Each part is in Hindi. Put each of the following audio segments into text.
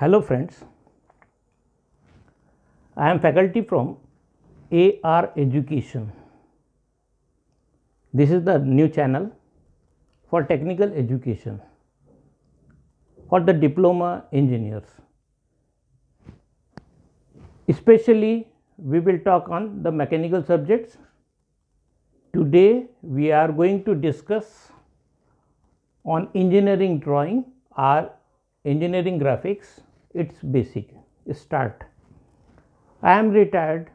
Hello friends, I am faculty from AR Education. This is the new channel for technical education for the diploma engineers. Especially we will talk on the mechanical subjects. Today we are going to discuss on engineering drawing or engineering graphics, its basic start. I am retired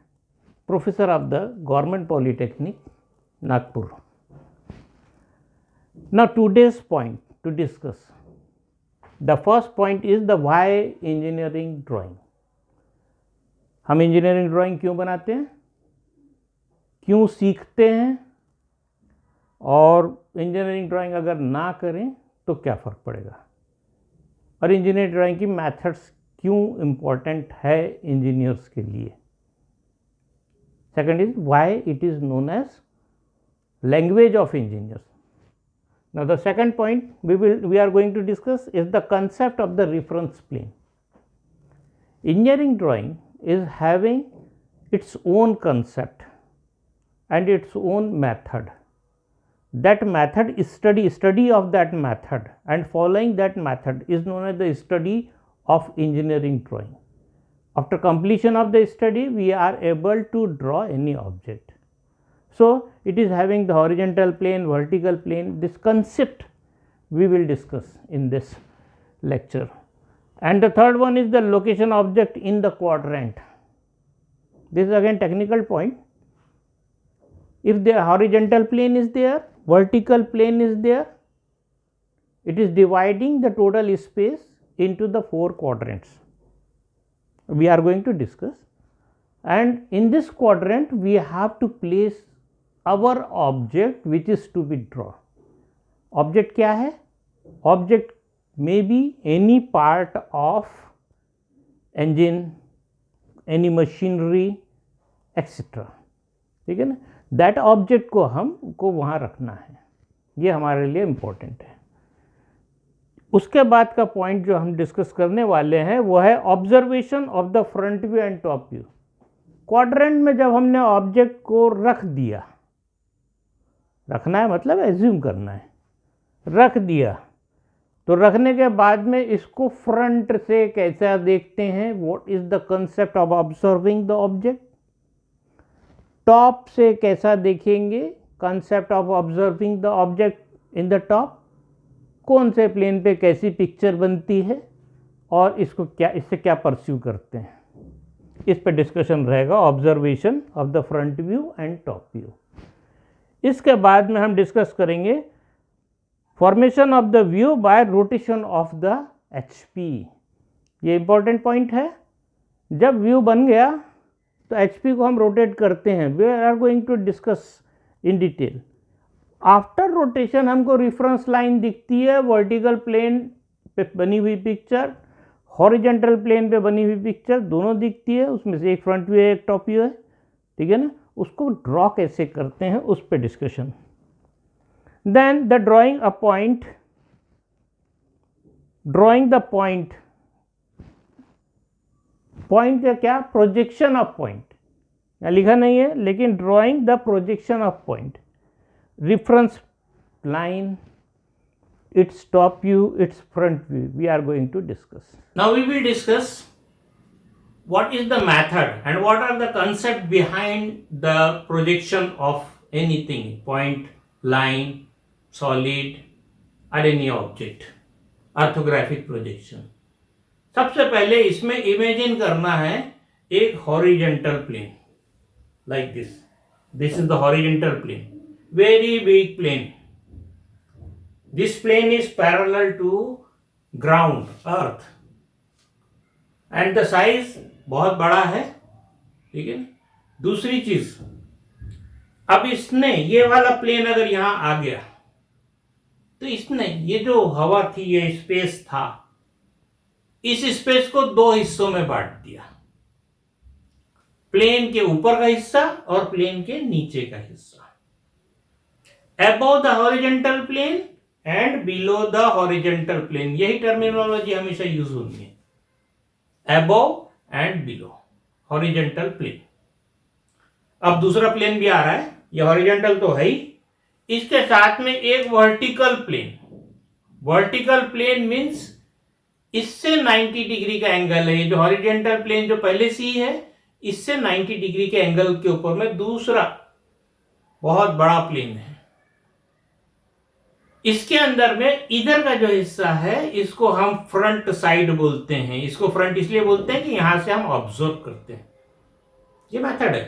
professor of the Government Polytechnic, Nagpur. Now today's point to discuss. The first point is the why engineering drawing. हम इंजीनियरिंग ड्राइंग क्यों बनाते हैं, क्यों सीखते हैं, और इंजीनियरिंग ड्राइंग अगर ना करें तो क्या फ़र्क पड़ेगा, और इंजीनियरिंग ड्राइंग की मेथड्स क्यों इम्पोर्टेंट है इंजीनियर्स के लिए. Second is why it is known as language of engineers. Now the second point we are going to discuss is the concept of the reference plane. Engineering drawing is having its own concept and its own method. That method is study of that method, and following that method is known as the study of engineering drawing. After completion of the study, we are able to draw any object. So it is having the horizontal plane, vertical plane. This concept we will discuss in this lecture. And the third one is the location object in the quadrant. This is again technical point. If the horizontal plane is there, vertical plane is there, it is dividing the total space into the 4 quadrants. We are going to discuss, and in this quadrant we have to place our object which is to be drawn. Object क्या है? Object may be any part of engine, any machinery, etc. ठीक है ना. दैट ऑब्जेक्ट को हमको वहाँ रखना है, ये हमारे लिए इम्पोर्टेंट है. उसके बाद का पॉइंट जो हम डिस्कस करने वाले हैं वो है observation of the front view and top view. Quadrant में जब हमने ऑब्जेक्ट को रख दिया, रखना है मतलब एज्यूम करना है, रख दिया, तो रखने के बाद में इसको फ्रंट से कैसा देखते हैं, what is the concept of observing the object. Top से कैसा देखेंगे, concept of observing the object in the top. कौन से प्लेन पे कैसी पिक्चर बनती है और इसको क्या, इससे क्या परस्यू करते हैं, इस पे डिस्कशन रहेगा. Observation of the front view and top view. इसके बाद में हम डिस्कस करेंगे formation of the view bye rotation of the HP. ये इंपॉर्टेंट पॉइंट है. जब व्यू बन गया तो HP को हम रोटेट करते हैं. We are going to discuss in detail. After rotation हमको रेफरेंस लाइन दिखती है, वर्टिकल प्लेन पे बनी हुई पिक्चर, हॉरिजॉन्टल प्लेन पे बनी हुई पिक्चर, दोनों दिखती है. उसमें से एक फ्रंट व्यू है, एक टॉप व्यू है. ठीक है ना. उसको ड्रॉ कैसे करते हैं उस पर discussion. Then the drawing a point, drawing the point, point का क्या, प्रोजेक्शन ऑफ पॉइंट. यहाँ लिखा नहीं है, लेकिन drawing the projection of point, reference line, its top view, its front view, we are going to discuss. Now we will discuss what is the method and what are the concept behind the projection of anything, point, line, solid or any object. Orthographic projection. सबसे पहले इसमें इमेजिन करना है एक horizontal plane like this. This is the horizontal plane, very big plane. This plane is parallel to ground, earth, and the size बहुत बड़ा है. ठीक है. दूसरी चीज, अब इसने ये वाला प्लेन अगर यहां आ गया तो इसने ये जो हवा थी, ये स्पेस था, इस स्पेस को 2 हिस्सों में बांट दिया. प्लेन के ऊपर का हिस्सा और प्लेन के नीचे का हिस्सा. Above the horizontal plane and below the horizontal plane, यही टर्मिनोलॉजी हमेशा यूज होनी है. above and below, horizontal plane. अब दूसरा प्लेन भी आ रहा है, ये हॉरिजॉन्टल तो है ही, इसके साथ में एक vertical plane. Vertical plane means इससे 90 डिग्री का एंगल है. ये जो हॉरिजॉन्टल प्लेन जो पहले से ही है, इससे 90 डिग्री के एंगल के ऊपर में दूसरा बहुत बड़ा प्लेन है. इसके अंदर में इधर का जो हिस्सा है इसको हम फ्रंट साइड बोलते हैं. इसको फ्रंट इसलिए बोलते हैं कि यहां से हम ऑब्जर्व करते हैं. ये मेथड है,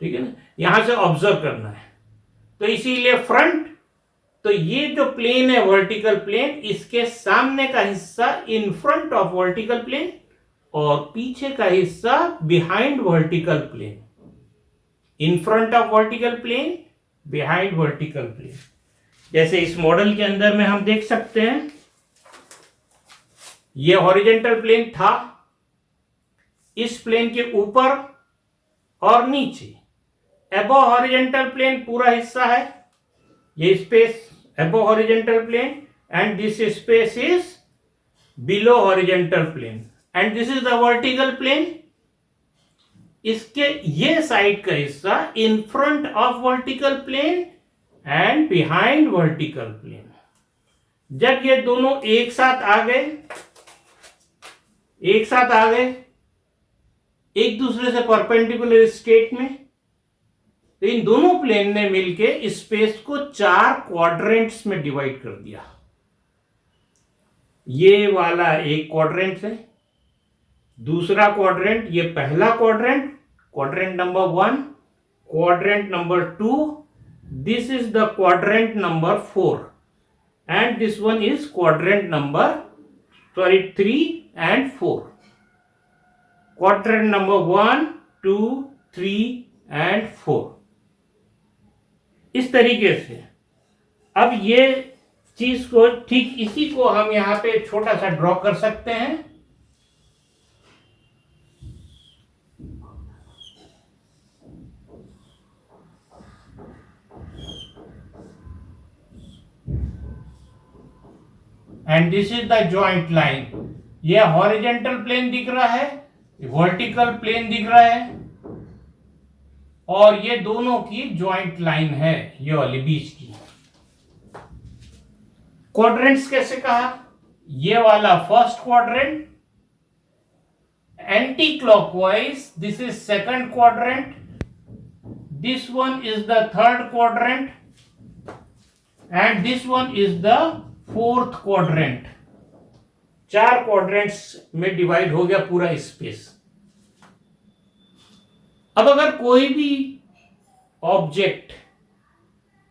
ठीक है ना, यहां से ऑब्जर्व करना है, तो इसीलिए फ्रंट. तो ये जो प्लेन है वर्टिकल प्लेन, इसके सामने का हिस्सा in front of vertical plane और पीछे का हिस्सा behind vertical plane. In front of vertical plane, behind vertical plane. जैसे इस मॉडल के अंदर में हम देख सकते हैं, ये हॉरिजॉन्टल प्लेन था, इस प्लेन के ऊपर और नीचे अबव हॉरिजॉन्टल प्लेन पूरा हिस्सा है. ये space above horizontal plane and this space is below horizontal plane and this is the vertical plane. इसके ये साइड का हिस्सा in front of vertical plane and behind vertical plane. जब ये दोनों एक साथ आ गए, एक दूसरे से परपेंडिकुलर स्टेट में, तो इन दोनों प्लेन ने मिलके स्पेस को 4 क्वाड्रेंट्स में डिवाइड कर दिया. ये वाला एक क्वाड्रेंट है, दूसरा क्वाड्रेंट, ये पहला quadrant, quadrant number 1, quadrant number 2, this is the quadrant number 4 and this one is quadrant number 3 and 4. Quadrant number 1, 2, 3 and 4. इस तरीके से अब ये चीज को, ठीक इसी को हम यहां पे छोटा सा ड्रॉ कर सकते हैं. And this is the joint line. ये हॉरिजॉन्टल प्लेन दिख रहा है, वर्टिकल प्लेन दिख रहा है और ये दोनों की ज्वाइंट लाइन है, ये वाली बीच की. क्वाड्रेंट्स कैसे कहा? ये वाला first quadrant, anti clockwise this is second quadrant, this one is the third quadrant and this one is the fourth quadrant. 4 quadrants में डिवाइड हो गया पूरा स्पेस. अब अगर कोई भी ऑब्जेक्ट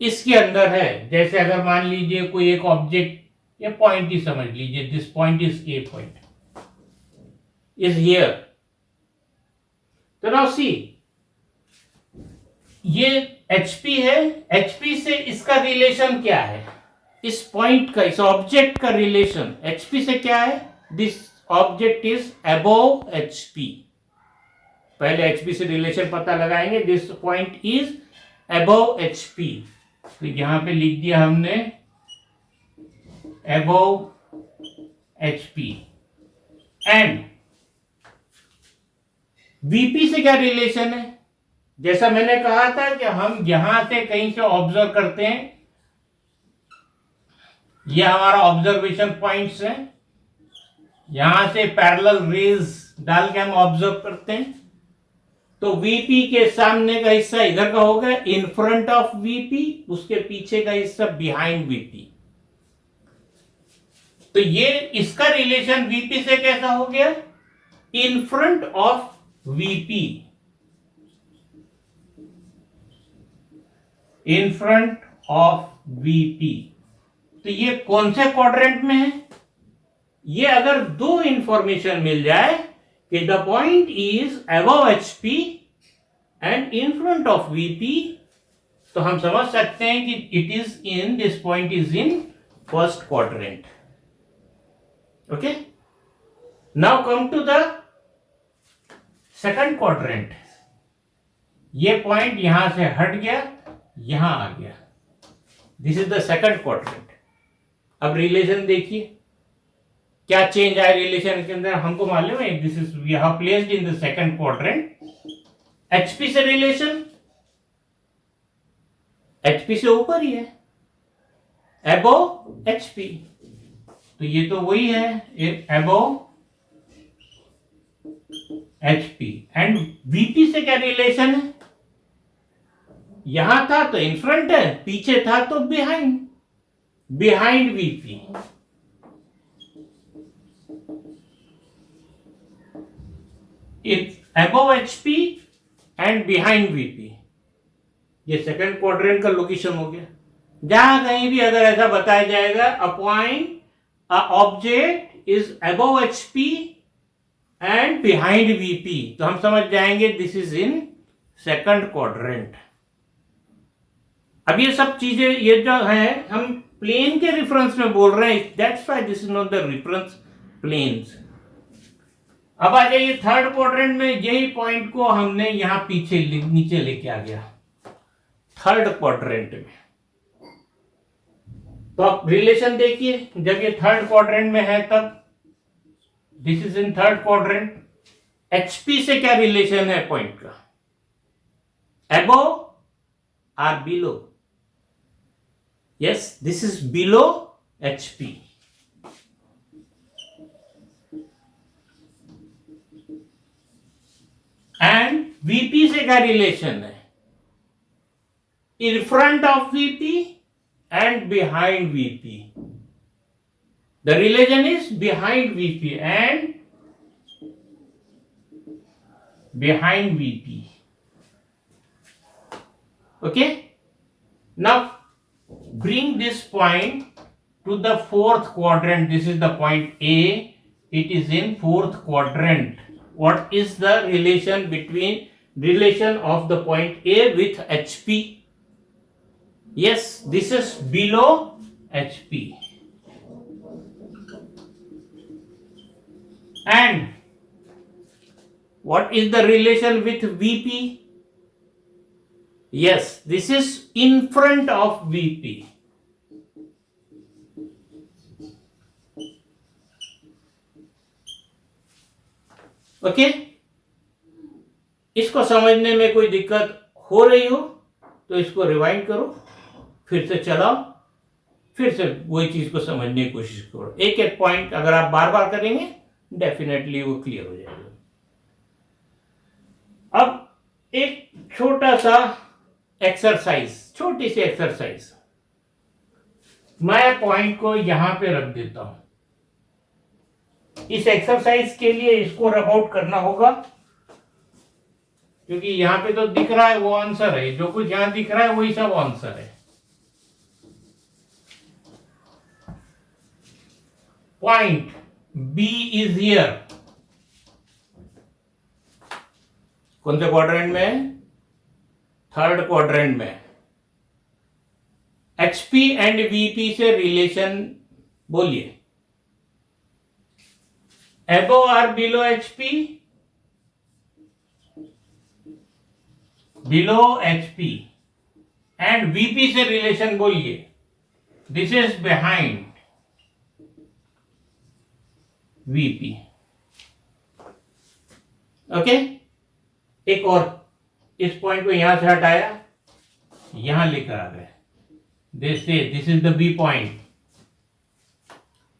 इसके अंदर है, जैसे अगर मान लीजिए कोई एक ऑब्जेक्ट, या पॉइंट ही समझ लीजिए, this point is a point is here. तो नाउ सी, ये HP है, HP से इसका रिलेशन क्या है? इस पॉइंट का, इस ऑब्जेक्ट का रिलेशन HP से क्या है? This object is above HP. पहले HP से रिलेशन पता लगाएंगे. This point is above HP. तो यहां पे लिख दिया हमने अबव HP. एंड VP से क्या रिलेशन है? जैसा मैंने कहा था कि हम यहां से कहीं से ऑब्जर्व करते हैं, यह हमारा ऑब्जर्वेशन पॉइंट्स है, यहां से पैरेलल रेज डाल के हम ऑब्जर्व करते हैं. तो VP के सामने का हिस्सा इधर का हो गया इन फ्रंट ऑफ VP, उसके पीछे का हिस्सा बिहाइंड VP. तो ये इसका रिलेशन VP से कैसा हो गया? इन front of VP, in front of VP. तो ये कौन से क्वाड्रेंट में है? ये अगर 2 इंफॉर्मेशन मिल जाए कि the point is above HP and in front of VP, तो हम समझ सकते हैं कि it is in, this point is in first quadrant. Okay, now come to the second quadrant. ये पॉइंट यहां से हट गया, यहां आ गया, this is the second quadrant. अब रिलेशन देखिए, क्या चेंज आया रिलेशन के अंदर हमको मालूम है. This is we have placed in the second quadrant. HP से रिलेशन, एचपी से ऊपर ही है, अबव एचपी. तो ये तो वही है, अबव एचपी. एंड वीपी से क्या रिलेशन है? यहां था तो इन फ्रंट है, पीछे था तो behind, behind VP. Above HP and behind VP. ये सेकंड क्वाड्रेंट का लोकेशन हो गया. जहां कहीं भी अगर ऐसा बताया जाएगा a point, a object is above HP and behind VP, तो हम समझ जाएंगे this is in second quadrant. अब ये सब चीजें ये जो है हम प्लेन के रेफरेंस में बोल रहे हैं, that's why this is not the reference planes. अब आ जाइए थर्ड क्वाड्रेंट में. यही पॉइंट को हमने यहां पीछे नीचे लेके आ गया थर्ड क्वाड्रेंट में. तो आप रिलेशन देखिए, जब ये थर्ड क्वाड्रेंट में है तब this is in third quadrant. HP से क्या रिलेशन है पॉइंट का? अबव और below. Yes, this is below HP. And VP से क्या रिलेशन है? इन front of VP and behind VP. The relation is behind VP and behind VP. Okay? Now bring this point to the fourth quadrant. This is the point A. It is in fourth quadrant. What is the relation of the point A with HP? Yes, this is below HP. And what is the relation with VP? Yes, this is in front of VP. Okay? इसको समझने में कोई दिक्कत हो रही हो तो इसको रिवाइंड करो, फिर से चलाओ, फिर से वही चीज को समझने की कोशिश करो. एक एक पॉइंट अगर आप बार बार करेंगे डेफिनेटली वो क्लियर हो जाएगा. अब एक छोटा सा एक्सरसाइज, छोटी सी एक्सरसाइज, मैं पॉइंट को यहां पे रख देता हूं. इस एक्सरसाइज के लिए इसको रब आउट करना होगा, क्योंकि यहां पे तो दिख रहा है वो आंसर है, जो कुछ यहां दिख रहा है वही सब आंसर है. Point B is here. कौन से क्वाड्रेंट में? थर्ड क्वाड्रेंट में. HP एंड VP से रिलेशन बोलिए. Above or below HP? Below HP. And VP से रिलेशन बोलिए. This is behind VP. Okay? एक और, इस पॉइंट को यहां से हटाया, यहां लेकर आ गए. This is the B point.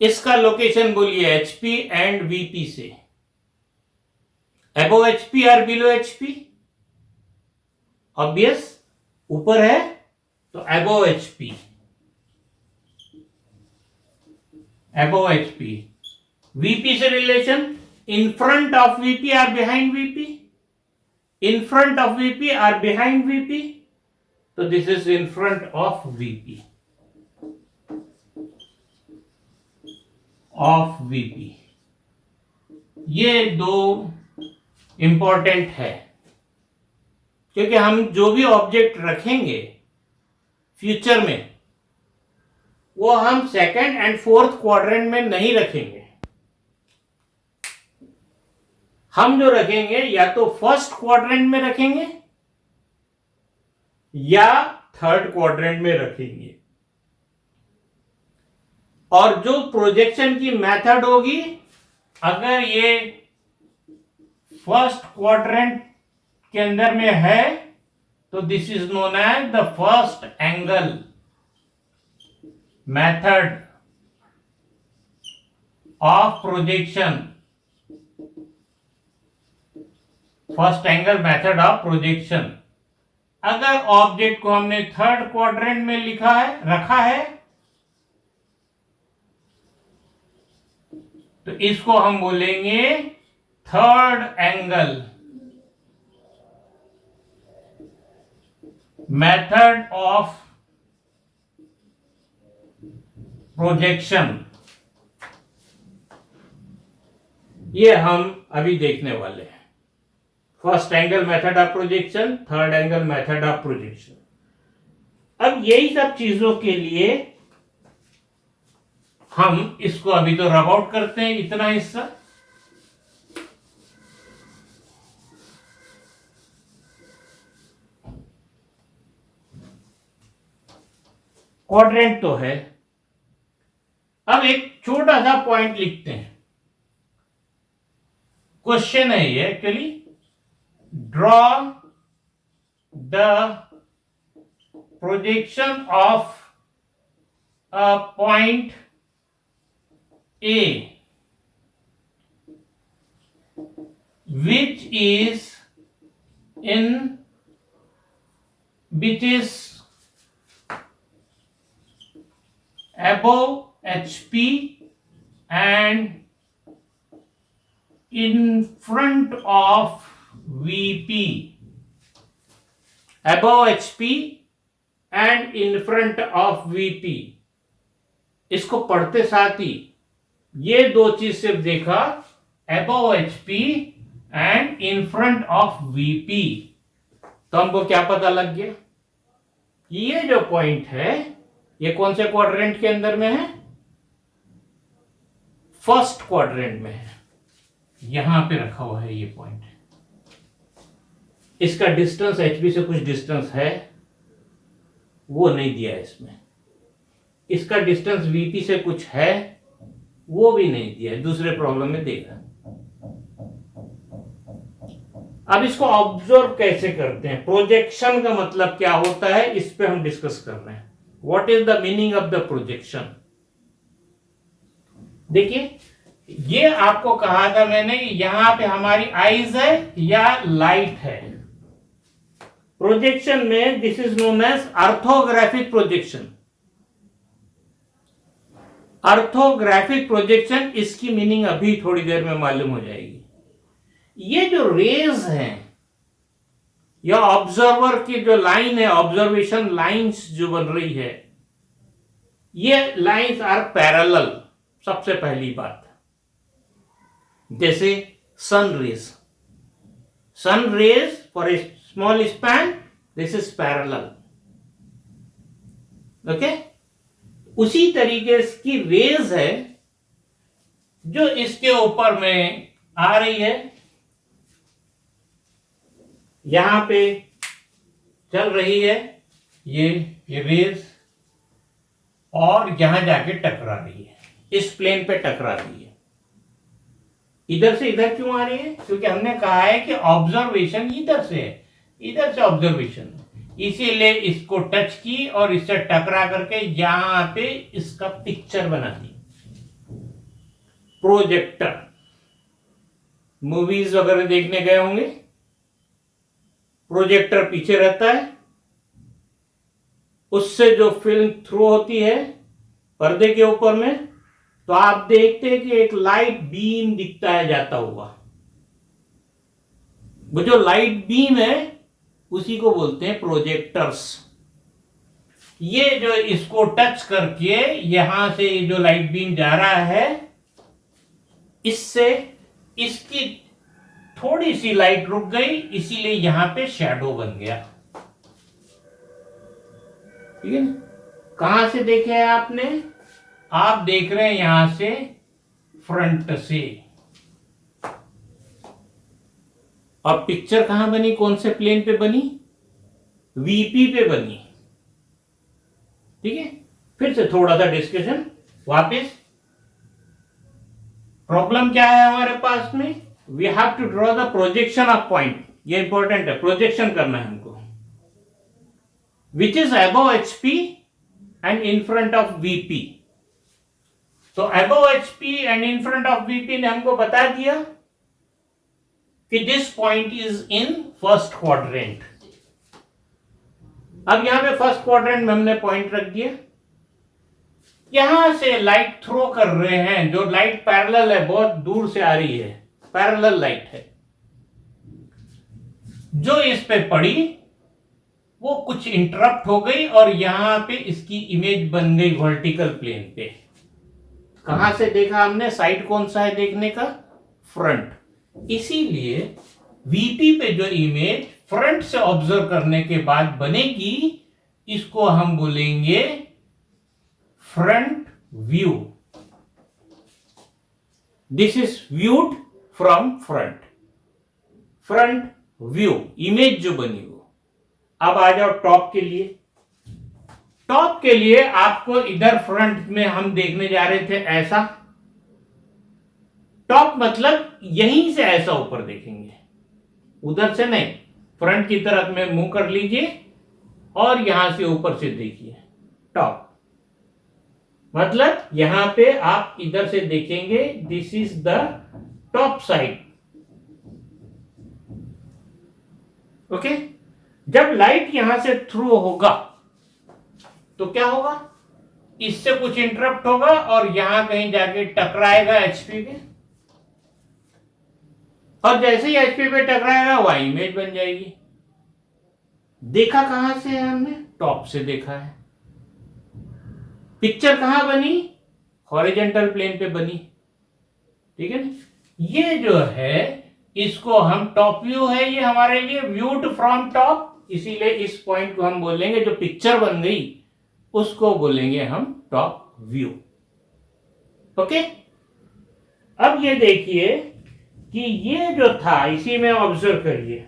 इसका लोकेशन बोलिए HP एंड VP से. अबव HP और बिलो HP? ऑब्वियस, ऊपर है तो above HP. Above HP. VP से relation in front of VP और behind VP? In front of VP और बिहाइंड VP? तो this is in front of VP. Of VP. ये दो इंपॉर्टेंट है, क्योंकि हम जो भी ऑब्जेक्ट रखेंगे फ्यूचर में वो हम सेकंड एंड फोर्थ क्वाड्रेंट में नहीं रखेंगे. हम जो रखेंगे या तो फर्स्ट क्वाड्रेंट में रखेंगे या थर्ड क्वाड्रेंट में रखेंगे. और जो प्रोजेक्शन की मेथड होगी, अगर ये फर्स्ट क्वाड्रेंट के अंदर में है तो this is known as the first angle method of projection, first angle method of projection. अगर ऑब्जेक्ट को हमने थर्ड क्वाड्रेंट में रखा है तो इसको हम बोलेंगे third angle method of projection. ये हम अभी देखने वाले हैं, first angle method of projection, third angle method of projection. अब यही सब चीजों के लिए हम इसको अभी तो रब आउट करते हैं, इतना हिस्सा। क्वाड्रेंट तो है। अब एक छोटा सा पॉइंट लिखते हैं, क्वेश्चन है ये actually. Draw the projection of a point A which is above HP and in front of VP, above HP and in front of VP। इसको पढ़ते साथ ही ये दो चीज सिर्फ देखा, above HP and in front of VP, तो हमको क्या पता लग गया, ये जो पॉइंट है ये कौन से क्वाड्रेंट के अंदर में है, फर्स्ट क्वाड्रेंट में है। यहां पे रखा हुआ है ये पॉइंट। इसका डिस्टेंस HP से कुछ डिस्टेंस है, वो नहीं दिया है इसमें। इसका डिस्टेंस VP से कुछ है, वो भी नहीं दिया है, दूसरे प्रॉब्लम में देगा। अब इसको ऑब्जर्व कैसे करते हैं, प्रोजेक्शन का मतलब क्या होता है, इस पे हम डिस्कस कर रहे हैं। What is the meaning of the projection. देखिए, ये आपको कहा था मैंने, यहां पे हमारी आईज है या लाइट है। प्रोजेक्शन में this is known as orthographic projection. Orthographic projection, इसकी मीनिंग अभी थोड़ी देर में मालूम हो जाएगी। ये जो रेज हैं या ऑब्जर्वर की जो लाइन है, ऑब्जर्वेशन लाइंस जो बन रही है, ये लाइंस आर पैरेलल। सबसे पहली बात, जैसे sun rays for a small span, this is parallel, okay. उसी तरीके की रेज है जो इसके ऊपर में आ रही है, यहां पे चल रही है ये रेज, और यहां जाके टकरा रही है, इस प्लेन पे टकरा रही है। इधर से इधर क्यों आ रही है, क्योंकि हमने कहा है कि ऑब्जर्वेशन इधर से है, इधर से ऑब्जर्वेशन, इसीलिए इसको टच की और इससे टकरा करके यहां पे इसका पिक्चर बना दी। प्रोजेक्टर, मूवीज वगैरह देखने गए होंगे, प्रोजेक्टर पीछे रहता है, उससे जो फिल्म थ्रो होती है पर्दे के ऊपर में, तो आप देखते हैं कि एक लाइट बीम दिखता है जाता हुआ। वो जो लाइट बीम है उसी को बोलते हैं प्रोजेक्टर्स। ये जो इसको टच करके यहां से जो लाइट बीम जा रहा है, इससे इसकी थोड़ी सी लाइट रुक गई, इसीलिए यहां पे शैडो बन गया। ठीक है ना। कहां से देखे हैं आपने, आप देख रहे हैं यहां से फ्रंट से। और पिक्चर कहां बनी, कौन से प्लेन पे बनी, वीपी पे बनी। ठीक है, फिर से थोड़ा सा डिस्कशन। वापिस प्रॉब्लम क्या है हमारे पास में, we have to draw the projection of point, ये इंपॉर्टेंट है, प्रोजेक्शन करना है हमको, which is above HP and in front of VP. तो above HP and in front of VP ने हमको बता दिया कि this point is in first quadrant. अब यहां पे फर्स्ट क्वाड्रेंट में हमने पॉइंट रख दिया, यहां से लाइट थ्रो कर रहे हैं, जो लाइट पैरेलल है, बहुत दूर से आ रही है, पैरेलल लाइट है, जो इस पे पड़ी वो कुछ इंटरप्ट हो गई और यहां पे इसकी इमेज बन गई वर्टिकल प्लेन पे। कहां से देखा हमने, साइड कौन सा है देखने का, फ्रंट। इसीलिए वीपी पे जो इमेज फ्रंट से ऑब्जर्व करने के बाद बनेगी, इसको हम बोलेंगे front view. This is viewed from front, front view, image जो बनी वो। अब आ जाओ टॉप के लिए। टॉप के लिए आपको इधर फ्रंट में हम देखने जा रहे थे ऐसा, टॉप मतलब यहीं से ऐसा ऊपर देखेंगे, उधर से नहीं, फ्रंट की तरफ में मुंह कर लीजिए और यहां से ऊपर से देखिए टॉप, मतलब यहां पे आप इधर से देखेंगे, this is the top side. Okay, जब लाइट यहां से थ्रू होगा तो क्या होगा, इससे कुछ इंटरप्ट होगा और यहां कहीं जाके टकराएगा एचपी पे, और जैसे ही एचपी पे टकराएगा वह इमेज बन जाएगी। देखा कहां से है हमने, टॉप से देखा है। पिक्चर कहां बनी, हॉरिजॉन्टल प्लेन पे बनी, ठीक है ना। ये जो है इसको हम टॉप व्यू है, ये हमारे लिए व्यूड फ्रॉम टॉप, इसीलिए इस पॉइंट को हम बोलेंगे, जो पिक्चर बन गई उसको बोलेंगे हम टॉप व्यू। ओके, अब ये देखिए कि ये जो था, इसी में ऑब्जर्व करिए,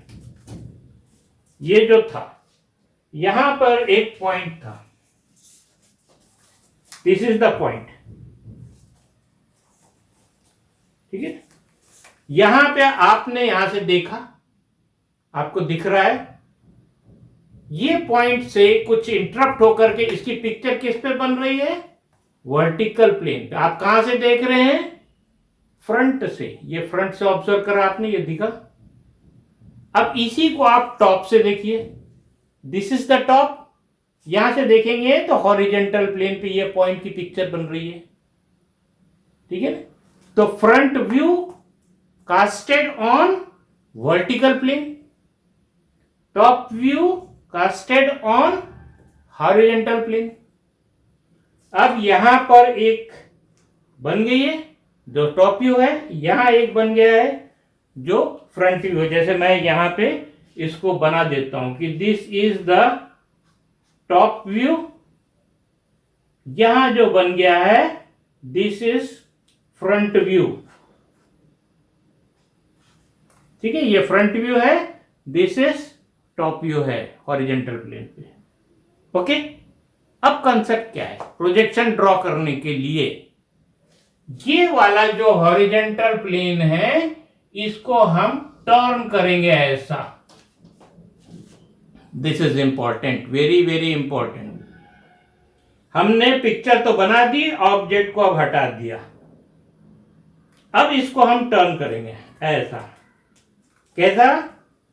ये जो था यहां पर एक पॉइंट था, दिस इज द पॉइंट, ठीक है। यहां पे आपने यहां से देखा, आपको दिख रहा है, ये पॉइंट से कुछ इंटरप्ट होकर के इसकी पिक्चर किस पे बन रही है, वर्टिकल प्लेन पे। आप कहां से देख रहे हैं, फ्रंट से, ये फ्रंट से ऑब्जर्व करा आपने, ये दिखा। अब इसी को आप टॉप से देखिए, दिस इज द टॉप, यहां से देखेंगे तो हॉरिजॉन्टल प्लेन पे ये पॉइंट की पिक्चर बन रही है, ठीक है ना। तो front view casted on vertical plane, top view casted on horizontal plane. अब यहां पर एक बन गई है जो टॉप व्यू है, यहां एक बन गया है जो फ्रंट व्यू है। जैसे मैं यहां पे इसको बना देता हूं कि this is the top view, यहां जो बन गया है दिस इज फ्रंट व्यू, ठीक है। ये फ्रंट व्यू है, दिस इज टॉप व्यू है हॉरिजॉन्टल प्लेन पे। ओके, अब कंसेप्ट क्या है, प्रोजेक्शन ड्रॉ करने के लिए ये वाला जो हॉरिजॉन्टल प्लेन है इसको हम टर्न करेंगे ऐसा, this is important, very very important. हमने पिक्चर तो बना दी, ऑब्जेक्ट को अब हटा दिया, अब इसको हम टर्न करेंगे ऐसा, कैसा,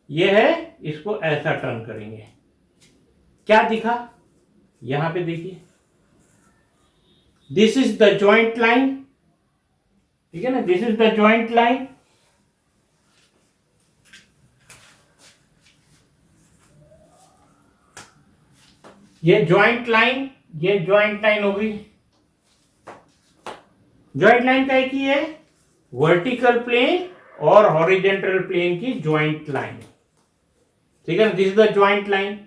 ये है, इसको ऐसा टर्न करेंगे। क्या दिखा, यहां पे देखिए, this is the joint line, ठीक है ना, this is the joint line. ये जॉइंट लाइन, ये जॉइंट लाइन होगी, जॉइंट लाइन क्या की है, वर्टिकल प्लेन और हॉरिजॉन्टल प्लेन की जॉइंट लाइन, ठीक है ना, this is the joint line.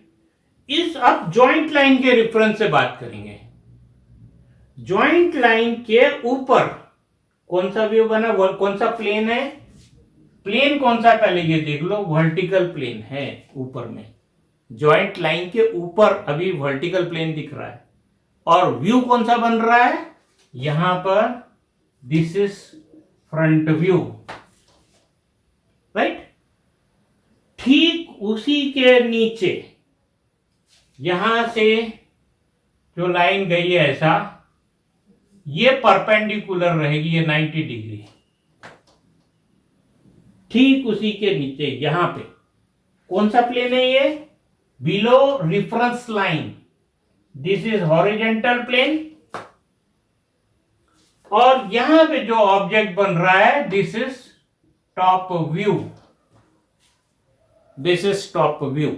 इस अब जॉइंट लाइन के रेफरेंस से बात करेंगे। जॉइंट लाइन के ऊपर कौन सा व्यू बना, कौन सा प्लेन है, प्लेन कौन सा पहले ये देख लो, वर्टिकल प्लेन है ऊपर में, जॉइंट लाइन के ऊपर अभी वर्टिकल प्लेन दिख रहा है, और व्यू कौन सा बन रहा है, यहां पर this is front view, right. ठीक उसी के नीचे यहां से जो लाइन गई है ऐसा, ये परपेंडिकुलर रहेगी, ये 90 डिग्री। ठीक उसी के नीचे यहां पे कौन सा प्लेन है ये? Below reference line, this is horizontal plane. और यहां पे जो ऑब्जेक्ट बन रहा है this is top view, this is top view.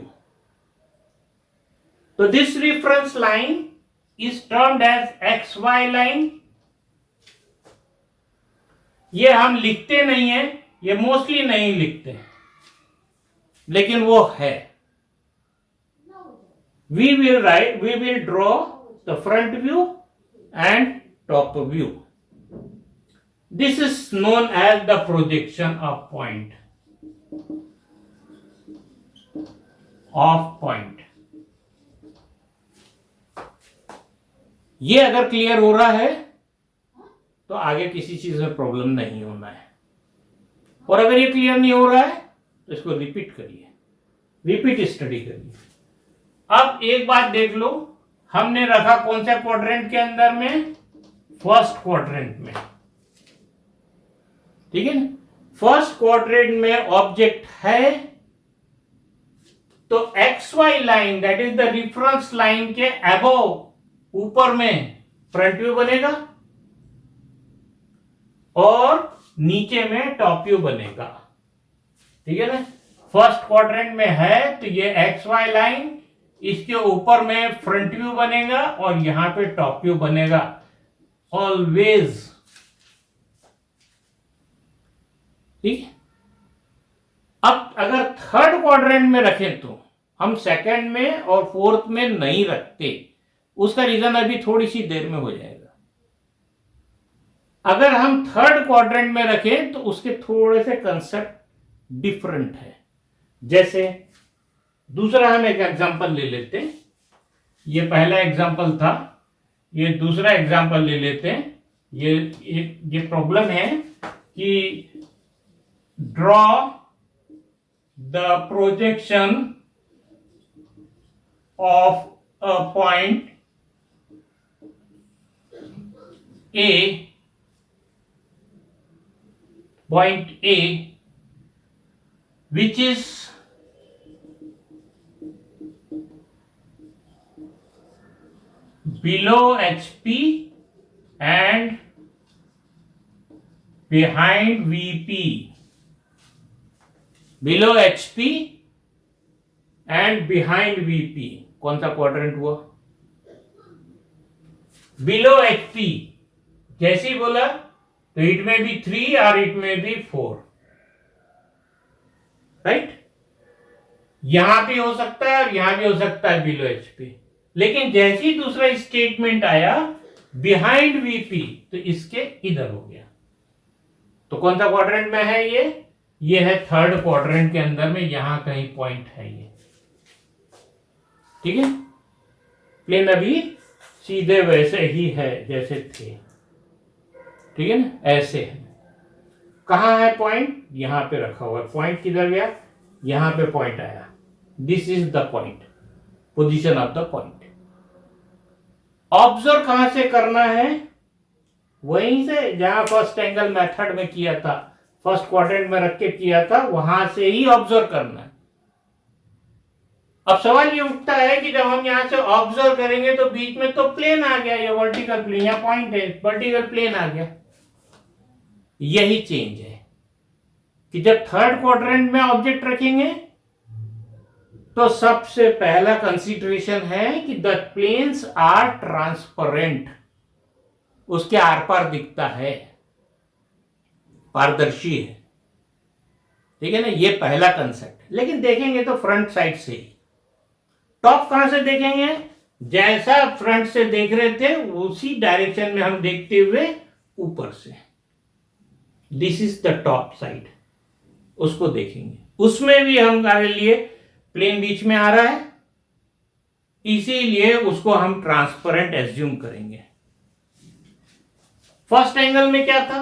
तो this reference line is termed as XY line। ये हम लिखते नहीं है, ये मोस्टली नहीं लिखते, लेकिन वो है। We will draw the front view and top view. This is known as the projection of point. ये अगर क्लियर हो रहा है तो आगे किसी चीज में प्रॉब्लम नहीं होना है, और अगर ये क्लियर नहीं हो रहा है तो इसको रिपीट करिए, रिपीट स्टडी करिए। अब एक बात देख लो, हमने रखा कौन से क्वाड्रेंट के अंदर में? फर्स्ट क्वाड्रेंट में, ठीक है ना। फर्स्ट क्वाड्रेंट में ऑब्जेक्ट है तो XY line, that is the reference line के अबव, ऊपर में फ्रंट व्यू बनेगा और नीचे में टॉप व्यू बनेगा, ठीक है ना। फर्स्ट क्वाड्रेंट में है तो ये XY लाइन, इसके ऊपर में फ्रंट व्यू बनेगा और यहां पे टॉप व्यू बनेगा ऑलवेज, ठीक। अब अगर थर्ड क्वाड्रेंट में रखें तो हम सेकंड में और फोर्थ में नहीं रखते, उसका रीजन अभी थोड़ी सी देर में हो जाएगा। अगर हम थर्ड क्वाड्रेंट में रखें तो उसके थोड़े से कंसेप्ट डिफरेंट है। जैसे दूसरा हम एक एग्जांपल ले लेते हैं, ये पहला एग्जांपल था, ये दूसरा एग्जांपल ले लेते हैं। ये प्रॉब्लम है कि draw the projection of a point A, which is below HP and behind VP, below HP and behind VP। कौन सा क्वाड्रेंट हुआ? बिलो HP, जैसे ही बोला तो इट में बी 3 और इट में बी 4, राइट। यहां भी हो सकता है और यहां भी हो सकता है बिलो HP, लेकिन जैसे ही दूसरा स्टेटमेंट आया बिहाइंड VP तो इसके इधर हो गया। तो कौन सा क्वाड्रेंट में है ये है थर्ड क्वाड्रेंट के अंदर में, यहां कहीं पॉइंट है ये, ठीक है। प्लेन अभी सीधे वैसे ही है जैसे थे, ठीक है ना, ऐसे है। कहां है पॉइंट? यहां पे रखा हुआ है। पॉइंट किधर गया? यहां पे पॉइंट आया, this is the point, position of the point. Observe कहां से करना है? वहीं से जहां फर्स्ट एंगल मेथड में किया था, फर्स्ट क्वाड्रेंट में रख के किया था, वहां से ही ऑब्जर्व करना है। अब सवाल ये उठता है कि जब हम यहां से ऑब्जर्व करेंगे तो बीच में तो प्लेन आ गया, ये वर्टिकल प्लेन, यहां पॉइंट है, वर्टिकल प्लेन आ गया। यही चेंज है कि जब थर्ड क्वाड्रेंट में ऑब्जेक्ट रखेंगे तो सबसे पहला कंसीडरेशन है कि द प्लेन्स आर ट्रांसपेरेंट, उसके आर पार दिखता है, पारदर्शी है, ठीक है ना। ये पहला कंसेप्ट। लेकिन देखेंगे तो फ्रंट साइड से ही। टॉप कहां से देखेंगे? जैसा फ्रंट से देख रहे थे उसी डायरेक्शन में हम देखते हुए ऊपर से, this is the top side, उसको देखेंगे। उसमें भी हम हमारे लिए प्लेन बीच में आ रहा है, इसीलिए उसको हम ट्रांसपेरेंट एज्यूम करेंगे। फर्स्ट एंगल में क्या था,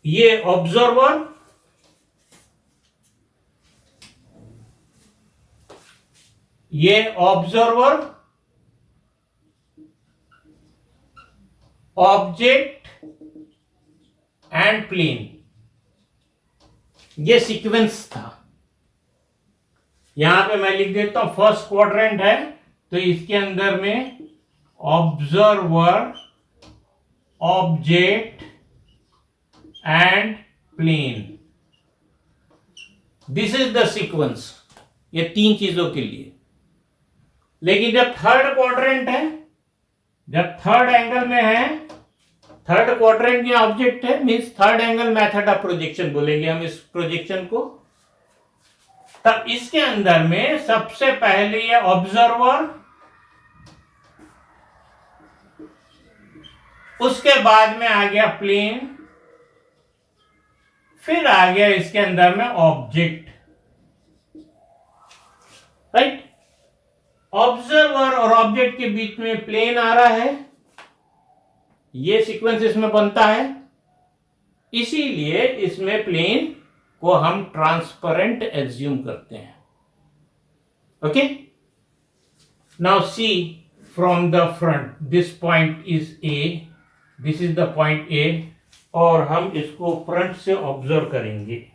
ये ऑब्जर्वर ऑब्जेक्ट एंड प्लेन, ये सीक्वेंस था। यहां पे मैं लिख देता हूं फर्स्ट क्वाड्रेंट है तो इसके अंदर में observer, object and plane, this is the sequence, ये तीन चीजों के लिए। लेकिन जब थर्ड क्वाड्रेंट है, जब थर्ड एंगल में है, थर्ड क्वाड्रेंट में ऑब्जेक्ट है, means third angle method of projection बोलेंगे हम इस प्रोजेक्शन को। तब इसके अंदर में सबसे पहले ये ऑब्जर्वर, उसके बाद में आ गया प्लेन, फिर आ गया इसके अंदर में ऑब्जेक्ट, राइट। ऑब्जर्वर और ऑब्जेक्ट के बीच में प्लेन आ रहा है, ये सीक्वेंस इसमें बनता है, इसीलिए इसमें प्लेन को हम ट्रांसपेरेंट एज्यूम करते हैं। Okay, now see from the front, this point is a, this is the point A, और हम इसको फ्रंट से ऑब्जर्व करेंगे।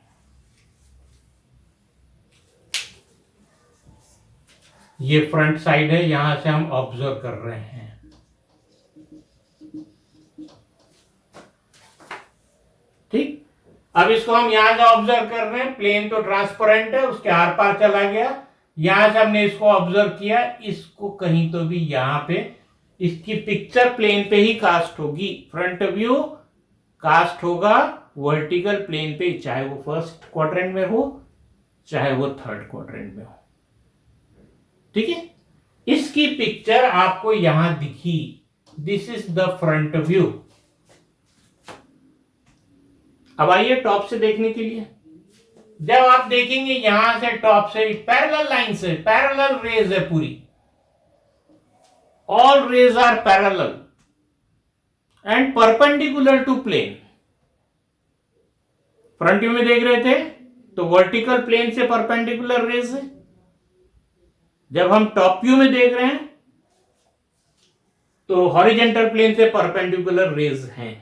ये फ्रंट साइड है, यहां से हम ऑब्जर्व कर रहे हैं। ठीक, अब इसको हम यहां से ऑब्जर्व कर रहे हैं, प्लेन तो ट्रांसपेरेंट है, उसके आर पार चला गया, यहां से हमने इसको ऑब्जर्व किया, इसको कहीं तो भी यहां पे इसकी पिक्चर प्लेन पे ही कास्ट होगी, फ्रंट व्यू कास्ट होगा वर्टिकल प्लेन पे, चाहे वो फर्स्ट क्वाड्रेंट में हो चाहे वो थर्ड क्वाड्रेंट में हो। ठीक है, इसकी पिक्चर आपको यहां दिखी, this is the front view. अब आइए टॉप से देखने के लिए। जब आप देखेंगे यहां से टॉप से पैरेलल लाइन से, पैरेलल रेज है पूरी, all rays are parallel and perpendicular to plane. Front view में देख रहे थे तो वर्टिकल प्लेन से परपेंडिकुलर रेज है, जब हम टॉप व्यू में देख रहे हैं तो हॉरिजॉन्टल प्लेन से परपेंडिकुलर रेज हैं।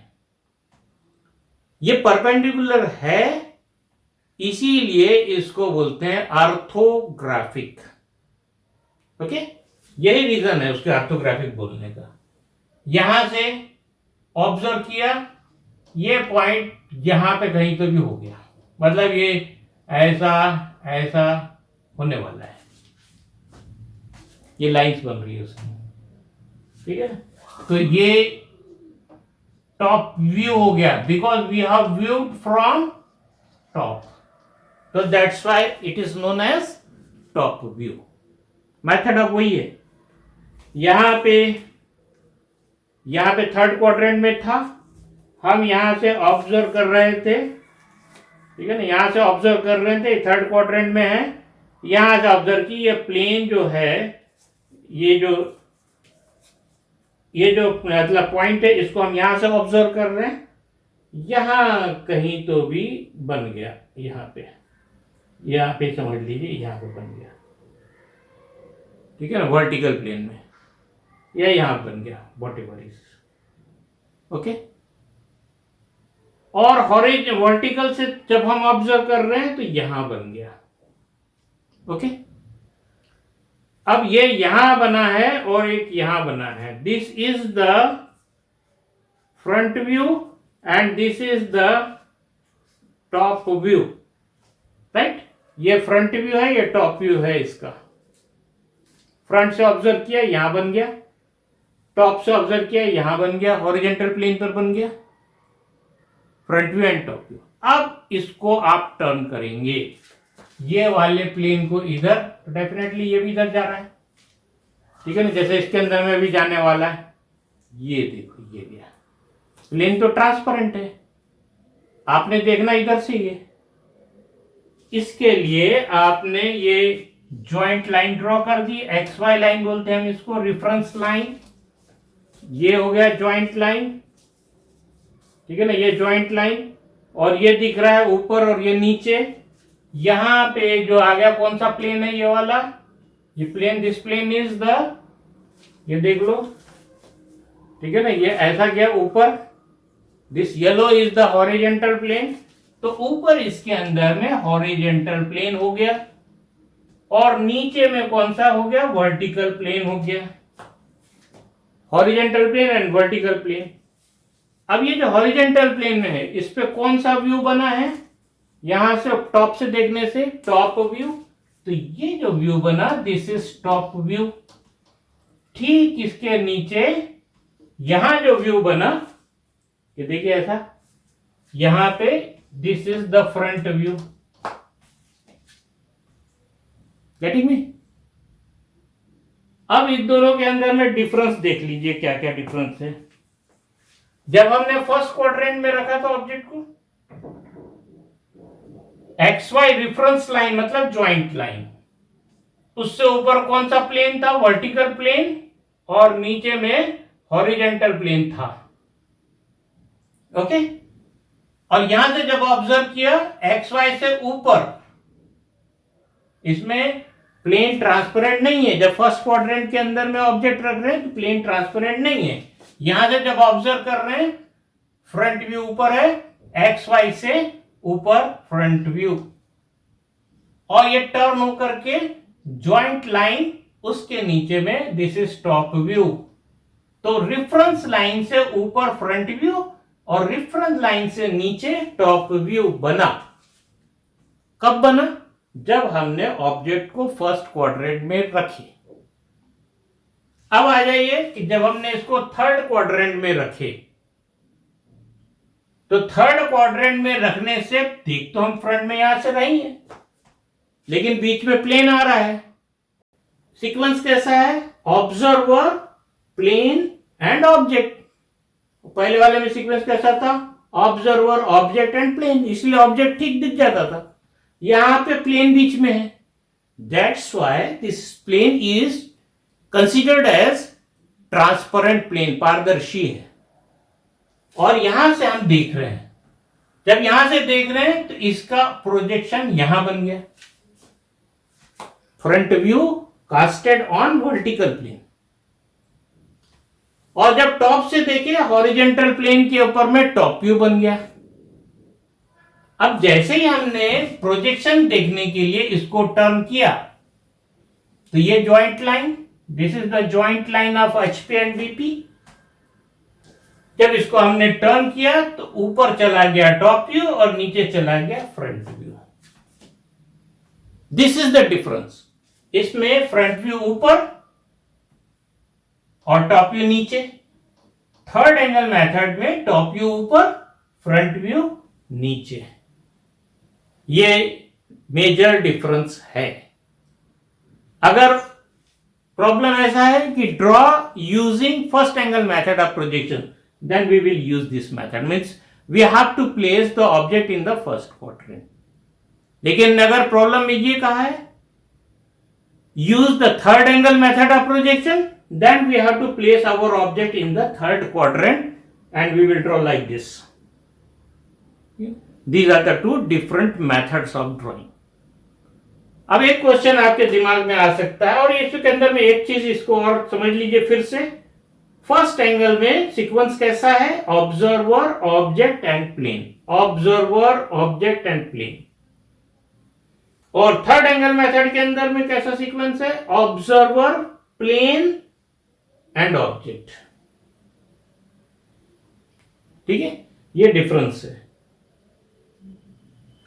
ये परपेंडिकुलर है, इसीलिए इसको बोलते हैं ऑर्थोग्राफिक। ओके, यही रीजन है उसके ऑर्थोग्राफिक बोलने का। यहां से ऑब्जर्व किया, ये पॉइंट यहां पे कहीं तो भी हो गया, मतलब ये ऐसा ऐसा होने वाला है, ये लाइंस बन रही है उसमें। ठीक है, तो ये टॉप व्यू हो गया, because we have viewed from top, तो that's why it is known as top view. Method अब वही है। यहां पे थर्ड क्वाड्रेंट में था, हम यहां से ऑब्जर्व कर रहे थे, ठीक है ना, यहां से ऑब्जर्व कर रहे थे, थर्ड क्वाड्रेंट में है, यहां से ऑब्जर्व की, ये प्लेन जो है, ये जो मतलब पॉइंट है, इसको हम यहां से ऑब्जर्व कर रहे हैं, यहां कहीं तो भी बन गया, यहां पे समझ लीजिए, यहां पे बन गया, ठीक है ना, वर्टिकल प्लेन में, या यहां बन गया, व्हाटएवर इज। ओके, और हॉरिजॉन्टल वर्टिकल से जब हम ऑब्जर्व कर रहे हैं तो यहां बन गया। ओके, अब ये यहां बना है और एक यहां बना है, this is the front view and this is the top view, right. ये फ्रंट व्यू है, ये टॉप व्यू है इसका। फ्रंट से ऑब्जर्व किया, यहां बन गया, टॉप से ऑब्जर्व किया, यहां बन गया, हॉरिजॉन्टल प्लेन पर बन गया, front view and top view. अब इसको आप टर्न करेंगे, ये वाले प्लेन को इधर, तो डेफिनेटली ये भी इधर जा रहा है, ठीक है ना, जैसे इसके अंदर में भी जाने वाला है। ये देखो, ये गया, प्लेन तो ट्रांसपेरेंट है, आपने देखना इधर से ये, इसके लिए आपने ये ज्वाइंट लाइन ड्रॉ कर दी, एक्स वाई लाइन बोलते हैं हम इसको, रेफरेंस लाइन। ये हो गया जॉइंट लाइन, ठीक है ना, ये जॉइंट लाइन, और ये दिख रहा है ऊपर और ये नीचे। यहां पे जो आ गया कौन सा प्लेन है, ये वाला, ये plane, this plane is the, ये देख लो, ठीक है ना, ये ऐसा गया ऊपर, this yellow is the horizontal plane, तो ऊपर इसके अंदर में हॉरिजेंटल प्लेन हो गया, और नीचे में कौन सा हो गया, वर्टिकल प्लेन हो गया, horizontal plane and vertical plane. अब ये जो हॉरिजेंटल प्लेन में है, इस पे कौन सा व्यू बना है, यहां से टॉप से देखने से टॉप व्यू, तो ये जो व्यू बना दिस इज टॉप व्यू। ठीक इसके नीचे यहां जो व्यू बना, ये देखिए ऐसा, यहां पे this is the front view. Getting me? अब इन दोनों के अंदर में डिफरेंस देख लीजिए, क्या क्या डिफरेंस है। जब हमने फर्स्ट क्वाड्रेंट में रखा था ऑब्जेक्ट को, एक्स वाई रेफरेंस लाइन मतलब ज्वाइंट लाइन, उससे ऊपर कौन सा प्लेन था, वर्टिकल प्लेन, और नीचे में हॉरिजेंटल प्लेन था। ओके, और यहां से जब ऑब्जर्व किया एक्स वाई से ऊपर, इसमें प्लेन ट्रांसपेरेंट नहीं है। जब फर्स्ट क्वाड्रेंट के अंदर में ऑब्जेक्ट रख रहे हैं तो प्लेन ट्रांसपेरेंट नहीं है। यहां से जब ऑब्जर्व कर रहे हैं, फ्रंट व्यू ऊपर है, एक्स वाई से ऊपर फ्रंट व्यू, और ये टर्न होकर के ज्वाइंट लाइन उसके नीचे में, दिस इज टॉप व्यू। तो रेफरेंस लाइन से ऊपर फ्रंट व्यू और रेफरेंस लाइन से नीचे टॉप व्यू बना। कब बना? जब हमने ऑब्जेक्ट को फर्स्ट क्वाड्रेंट में रखी। अब आ जाइए कि जब हमने इसको थर्ड क्वाड्रेंट में रखे, तो थर्ड क्वाड्रेंट में रखने से देख तो हम फ्रंट में यहां से रही है, लेकिन बीच में प्लेन आ रहा है। सीक्वेंस कैसा है? Observer, plane and object. पहले वाले में सीक्वेंस कैसा था? ऑब्जर्वर, ऑब्जेक्ट एंड प्लेन, इसलिए ऑब्जेक्ट ठीक दिख जाता था। यहां पे प्लेन बीच में है, that's why this plane is considered as transparent plane, पारदर्शी है। और यहां से हम देख रहे हैं, जब यहां से देख रहे हैं तो इसका प्रोजेक्शन यहां बन गया, front view casted on vertical plane. और जब टॉप से देखे हॉरिजेंटल प्लेन के ऊपर में टॉप व्यू बन गया। अब जैसे ही हमने प्रोजेक्शन देखने के लिए इसको टर्न किया, तो ये joint line, this is the joint line of HP and BP. जब इसको हमने टर्न किया तो ऊपर चला गया टॉप व्यू और नीचे चला गया front view. This is the difference. इसमें फ्रंट व्यू ऊपर और टॉप व्यू नीचे। थर्ड एंगल मेथड में टॉप व्यू ऊपर, फ्रंट व्यू नीचे। ये मेजर डिफरेंस है। अगर प्रॉब्लम ऐसा है कि draw using first angle method of projection, then we will use this method, means we have to place the object in the first quadrant. लेकिन अगर प्रॉब्लम में ये कहा है use the third angle method of projection, then we have to place our object in the third quadrant and we will draw like this. These are the two different methods of drawing. अब एक क्वेश्चन आपके दिमाग में आ सकता है, और इसके अंदर में एक चीज इसको और समझ लीजिए फिर से। फर्स्ट एंगल में सीक्वेंस कैसा है? Observer, object and plane, observer, object and plane. और थर्ड एंगल मेथड के अंदर में कैसा सीक्वेंस है? Observer, plane and object. ठीक है, ये डिफरेंस है।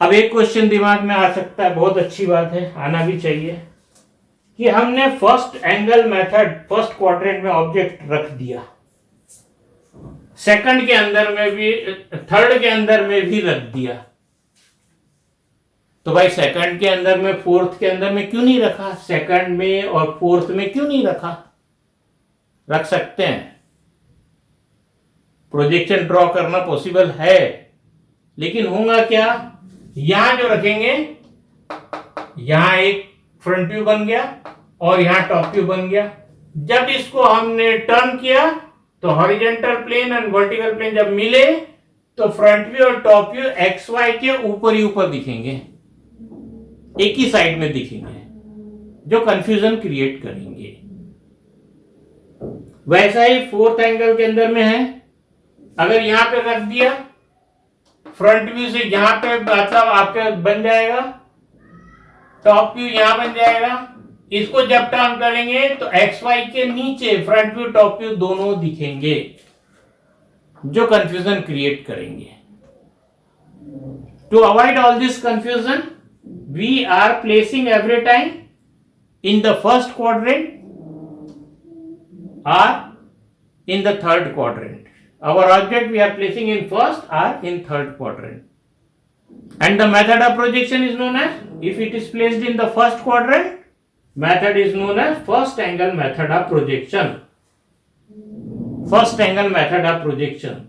अब एक क्वेश्चन दिमाग में आ सकता है, बहुत अच्छी बात है, आना भी चाहिए, कि हमने first angle method first quadrant में ऑब्जेक्ट रख दिया, सेकंड के अंदर में भी, थर्ड के अंदर में भी रख दिया, तो भाई सेकंड के अंदर में, फोर्थ के अंदर में क्यों नहीं रखा? सेकंड में और फोर्थ में क्यों नहीं रखा? रख सकते हैं, प्रोजेक्शन ड्रॉ करना पॉसिबल है, लेकिन होगा क्या? यहां जो रखेंगे, यहां एक फ्रंट व्यू बन गया और यहां टॉप व्यू बन गया। जब इसको हमने टर्न किया तो horizontal plane and vertical plane जब मिले तो फ्रंट व्यू और टॉप व्यू एक्स वाई के ऊपर ही ऊपर दिखेंगे, एक ही साइड में दिखेंगे, जो कंफ्यूजन क्रिएट करेंगे। वैसा ही फोर्थ एंगल के अंदर में है, अगर यहां पे रख दिया फ्रंट व्यू से यहां पे मतलब आपके बन जाएगा, टॉप व्यू यहां बन जाएगा। इसको जब टर्न करेंगे तो एक्स वाई के नीचे फ्रंट व्यू टॉप व्यू दोनों दिखेंगे, जो कंफ्यूजन क्रिएट करेंगे। To avoid all this confusion we are placing every time in the first quadrant or in the third quadrant. Our object we are placing in first or in third quadrant. And the method of projection is known as, if it is placed in the first quadrant, method is known as first angle method of projection. First angle method of projection.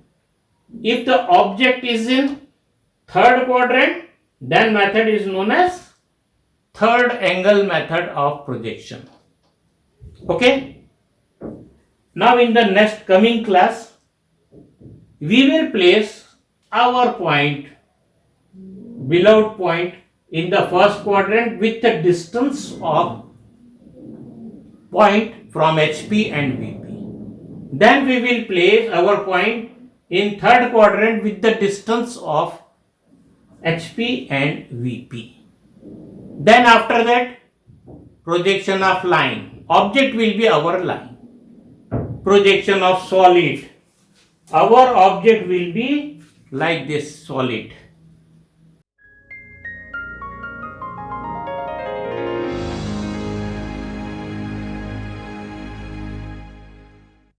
If the object is in third quadrant, then method is known as third angle method of projection. Okay? Now in the next coming class, we will place our point, beloved point, in the first quadrant with the distance of point from HP and VP. Then we will place our point in third quadrant with the distance of HP and VP. Then after that, projection of line. Object will be our line. Projection of solid. Our object will be like this solid.